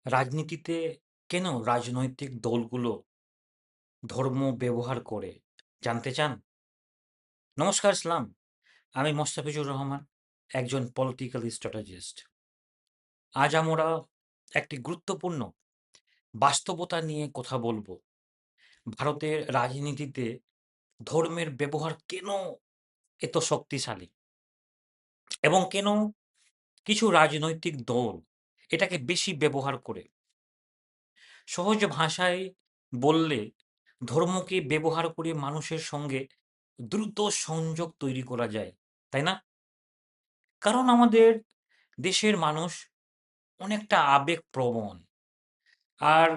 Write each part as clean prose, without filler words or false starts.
রাজনীতিতে কেন রাজনৈতিক দলগুলো ধর্ম ব্যবহার করে জানতে চান? নমস্কার ইসলাম। আমি মোস্তাফিজুর রহমান, একজন পলিটিক্যাল স্ট্র্যাটেজিস্ট। আজ আমরা একটি গুরুত্বপূর্ণ বাস্তবতা নিয়ে কথা বলবো। ভারতের রাজনীতিতে ধর্মের ব্যবহার কেন এত শক্তিশালী এবং কেন কিছু রাজনৈতিক দল এটাকে বেশি ব্যবহার করে। সহজ ভাষায় বললে, ধর্মকে ব্যবহার করে মানুষের সঙ্গে দ্রুত সংযোগ তৈরি করা যায়, তাই না? কারণ আমাদের দেশের মানুষ অনেকটা আবেগপ্রবণ। আর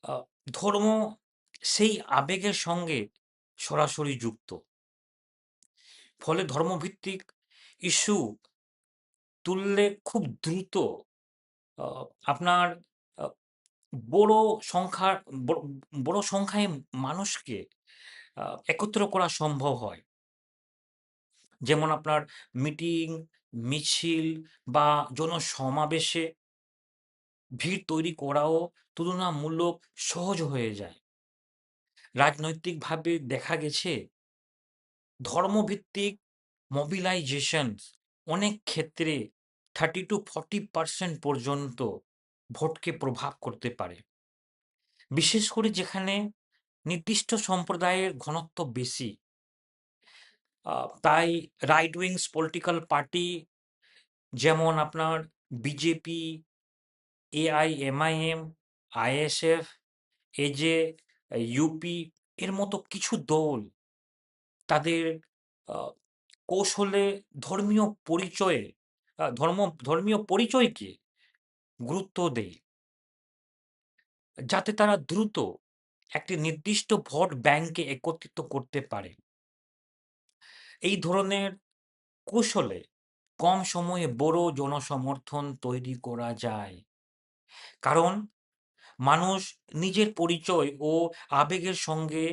আ ধর্ম সেই আবেগের সঙ্গে সরাসরি যুক্ত। ফলে ধর্মভিত্তিক ইস্যু তুললে খুব দ্রুত আ আপনার আ বড় সংখ্যার বড় বড় সংখ্যায় মানুষকে একত্র করা সম্ভব হয়। যেমন আপনার মিটিং, মিছিল বা জনসমাবেশে ভিড় তৈরি করাও তুলনামূলক সহজ হয়ে যায়। রাজনৈতিকভাবে দেখা গেছে ধর্মভিত্তিক mobilizations অনেক ক্ষেত্রে 30-40% পর্যন্ত ভোটকে প্রভাব করতে পারে। বিশেষ করে যেখানে নির্দিষ্ট সম্প্রদায়ের ঘনত্ব বেশি। আ তাই রাইট উইংস পলিটিক্যাল পার্টি যেমন আপনার বিজেপি, এআইএমআইএম, আইএসএফ, এই যে ইউপি এর মতো কিছু দল তাদের আ কৌশলে ধর্মীয় পরিচয়ে আ ধর্ম ধর্মীয় পরিচয়কে গুরুত্ব দেয়। যাতে তারা দ্রুত একটি নির্দিষ্ট ভোট ব্যাংকে একত্রিত করতে পারে। এই ধরনের কৌশলে কম সময়ে বড় জনসমর্থন তৈরি করা যায়। কারণ মানুষ নিজের পরিচয় ও আবেগের সঙ্গে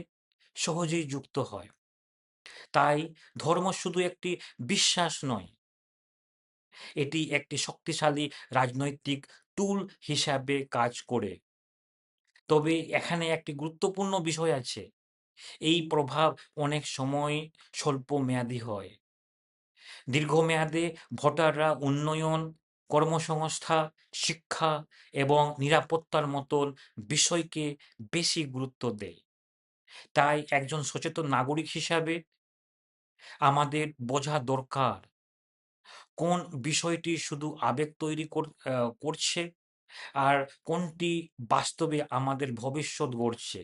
সহজেই যুক্ত হয়। তাই ধর্ম শুধু একটি বিশ্বাস নয়, এটি একটি শক্তিশালী রাজনৈতিক টুল হিসাবে কাজ করে। তবে এখানে একটি গুরুত্বপূর্ণ বিষয় আছে। এই প্রভাব অনেক সময় স্বল্পমেয়াদী হয়। দীর্ঘমেয়াদে ভোটাররা উন্নয়ন, কর্মসংস্থা, শিক্ষা এবং নিরাপত্তার মতন বিষয়কে বেশি গুরুত্ব দেয়। তাই একজন সচেতন নাগরিক হিসাবে আমাদের বোঝা দরকার কোন বিষয়টি শুধু আবেগ তৈরি করছে আর কোনটি বাস্তবে আমাদের ভবিষ্যৎ গড়ছে।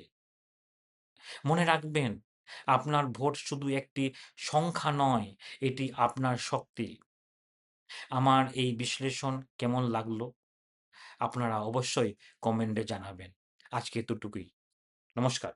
মনে রাখবেন, আপনার ভোট শুধু একটি সংখ্যা নয়, এটি আপনার শক্তি। আমার এই বিশ্লেষণ কেমন লাগলো? আপনারা অবশ্যই কমেন্টে জানাবেন। আজকে এতটুকুই। নমস্কার।